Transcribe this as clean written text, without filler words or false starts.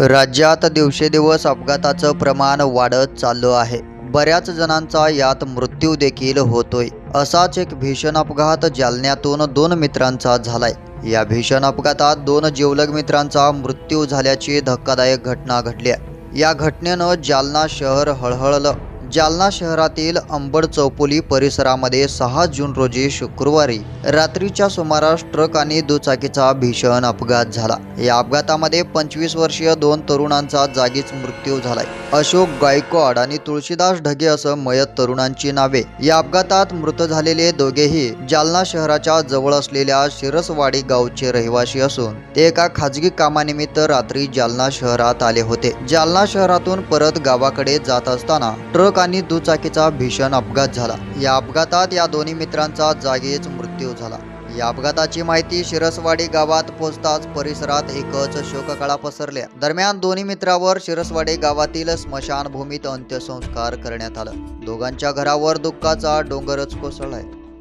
राज्यात दिवसेंदिवस अपघाताचं प्रमाण वाढत चाललं आहे। बऱ्याच जणांचा यात मृत्यू देखील होतोय। असाच एक भीषण अपघात जालन्यातून दोन मित्रांचा झालाय। या भीषण अपघातात दोन जिवलग मित्रांचा मृत्यू झाल्याची धक्कादायक घटना घडली आहे। या घटनेनं जालना शहर हळहळलं। जालना शहरातील अंबड चौफुली परिसरामध्ये 6 जून रोजी शुक्रवारी रात्रीच्या सुमारास ट्रक आणि दुचाकीचा भीषण अपघात झाला। या अपघातामध्ये 25 वर्षीय दोन तरुणांचा जागीच मृत्यू झालाय। अशोक गायकवाड आणि तुळशीदास ढगे असं मयत तरुणांची नावे। या अपघातात मृत झालेले दोघेही जालना शहराच्या जवळ असलेल्या शिरसवाडी गावचे रहिवासी असून ते एका खाजगी कामानिमित्त रात्री जालना शहरात आले होते। जालना शहरातून परत गावाकडे जात असताना ट्रक आणि दुचाकीचा भीषण अपघात झाला। या अपघातात या दोन्ही मित्रांचा जागीच मृत्यू झाला। या अपघाताची माहिती शिरसवाडी गावात पोहोचताच परिसरात एकच शोककळा पसरल्या। दरम्यान दोन्ही मित्रावर शिरसवाडी गावातील स्मशानभूमीत अंत्यसंस्कार करण्यात आलं। दोघांच्या घरावर दुःखाचा डोंगरच कोसळलाय।